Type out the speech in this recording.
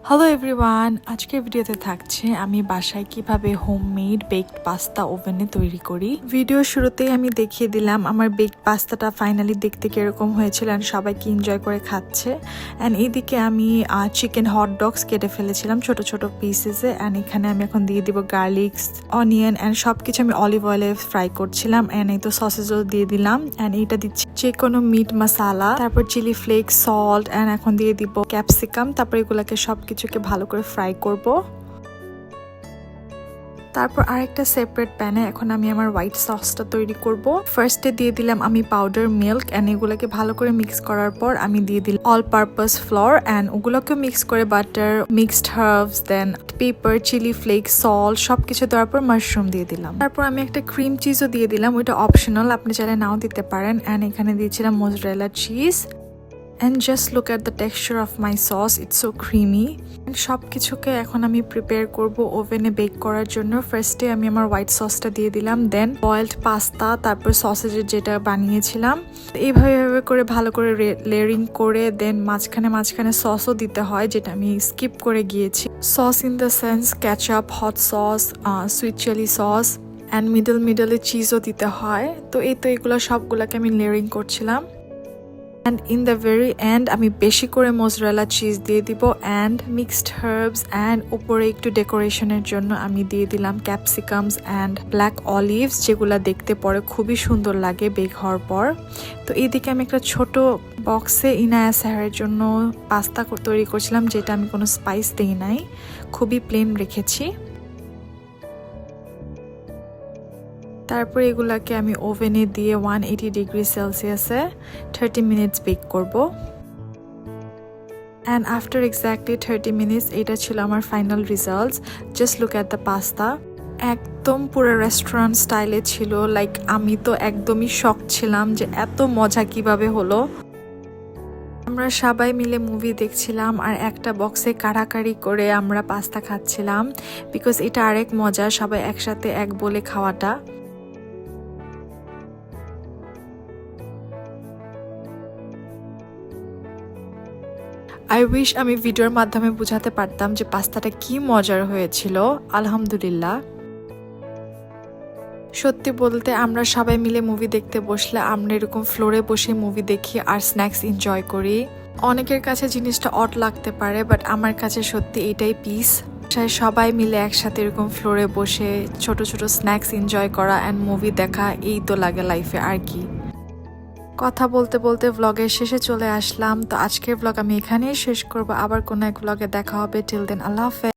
Hello everyone, আজকের ভিডিওতে থাকছে আমি বাসায় কিভাবে হোমমেড বেকড পাস্তা ওভেনে তৈরি করি। ভিডিও শুরুতেই আমি দেখিয়ে দিলাম আমার বেকড পাস্তাটা ফাইনালি দেখতে কিরকম হয়েছিল অ্যান্ড সবাই কি এনজয় করে খাচ্ছে। অ্যান্ড এইদিকে আমি চিকেন হট ডগস কেটে ফেলেছিলাম ছোট ছোট পিসেসে। অ্যান্ড এখানে আমি এখন দিয়ে দিব গার্লিক, অনিয়ন অ্যান্ড সব কিছু আমি অলিভ অয়েলে ফ্রাই করছিলাম। অ্যান্ড এই তো সসেজও দিয়ে দিলাম। অ্যান্ড এইটা দিচ্ছি যে কোনো মিট মশালা, তারপর চিলি ফ্লেক্স, সল্ট অ্যান্ড এখন দিয়ে দিব ক্যাপসিকাম। তারপর এগুলাকে সব কিছুকে ভালো করে ফ্রাই করব। তারপর আরেকটা সেপারেট প্যানে এখন আমি আমার হোয়াইট সসটা তৈরি করব। ফার্স্টে দিয়ে দিলাম আমি পাউডার মিল্ক অ্যান্ড এগুলোকে ভালো করে মিক্স করার পর আমি দিয়ে দিলাম অল পারপাস ফ্লোর অ্যান্ড ওগুলোকে মিক্স করে বাটার, মিক্সড হার্বস, দেন পেপার, চিলি ফ্লেক্স, সল্ট সবকিছু দেওয়ার পর মাশরুম দিয়ে দিলাম। তারপর আমি একটা ক্রিম চিজও দিয়ে দিলাম, ওইটা অপশনাল, আপনি চাইলে নাও দিতে পারেন। অ্যান্ড এখানে দিয়েছিলাম mozzarella cheese. And just look at the texture of my sauce, it's so creamy. সব কিছুকে এখন আমি প্রিপেয়ার করব ওভেনে বেক করার জন্য। ফার্স্টে আমি আমার হোয়াইট সসটা দিয়ে দিলাম, দেন বয়েলড পাস্তা, তারপর সসেজের যেটা বানিয়েছিলাম এইভাবে করে ভালো করে লেয়ারিং করে দেন মাঝখানে সসও দিতে হয়, যেটা আমি স্কিপ করে গিয়েছি। Sauce in the sense ketchup, hot sauce, sweet chilli sauce and মিডলে চিজও দিতে হয়। তো এই তো এগুলো সবগুলোকে আমি লেয়ারিং করছিলাম। And in the very end আমি বেশি করে মোজারেলা চিজ দিয়ে দিব অ্যান্ড মিক্সড হার্বস অ্যান্ড উপরে একটু ডেকোরেশনের জন্য আমি দিয়ে দিলাম ক্যাপসিকামস অ্যান্ড ব্ল্যাক অলিভস, যেগুলো দেখতে পরে খুবই সুন্দর লাগে বেক হওয়ার পর। তো এইদিকে আমি একটা ছোট বক্সে ইনায়া স্যারের জন্য পাস্তা তৈরি করছিলাম, যেটা আমি কোনো স্পাইস দিই নাই, খুবই প্লেন রেখেছি। তারপর এগুলাকে আমি ওভেনে দিয়ে 180 ডিগ্রি সেলসিয়াসে 30 মিনিটস বেক করব। অ্যান্ড আফটার এক্স্যাক্টলি 30 মিনিটস এটা ছিল আমার final results. Just look at the pasta, একদম পুরো রেস্টুরেন্ট স্টাইলে ছিল। লাইক আমি তো একদমই শক ছিলাম যে এত মজা কিভাবে হলো। আমরা সবাই মিলে মুভি দেখছিলাম আর একটা বক্সে কাড়াকাড়ি করে আমরা পাস্তা খাচ্ছিলাম, বিকজ এটা আরেক মজা সবাই একসাথে এক বলে খাওয়াটা। আই উইশ আমি ভিডিওর মাধ্যমে বোঝাতে পারতাম যে পাস্তাটা কি মজার হয়েছিল। আলহামদুলিল্লাহ। সত্যি বলতে আমরা সবাই মিলে মুভি দেখতে বসলে আমরা এরকম ফ্লোরে বসে মুভি দেখি আর স্ন্যাক্স এনজয় করি। অনেকের কাছে জিনিসটা অড লাগতে পারে, বাট আমার কাছে সত্যি এটাই পিস। সবাই মিলে একসাথে এরকম ফ্লোরে বসে ছোট ছোট স্ন্যাক্স এনজয় করা অ্যান্ড মুভি দেখা, এই তো লাগে লাইফে আর কি। কথা বলতে বলতে ভ্লগের শেষে চলে আসলাম। তো আজকের ভ্লগ আমি এখানেই শেষ করব, আবার কোনো এক ভ্লগে দেখা হবে। টিল দেন আল্লাহ হাফেজ।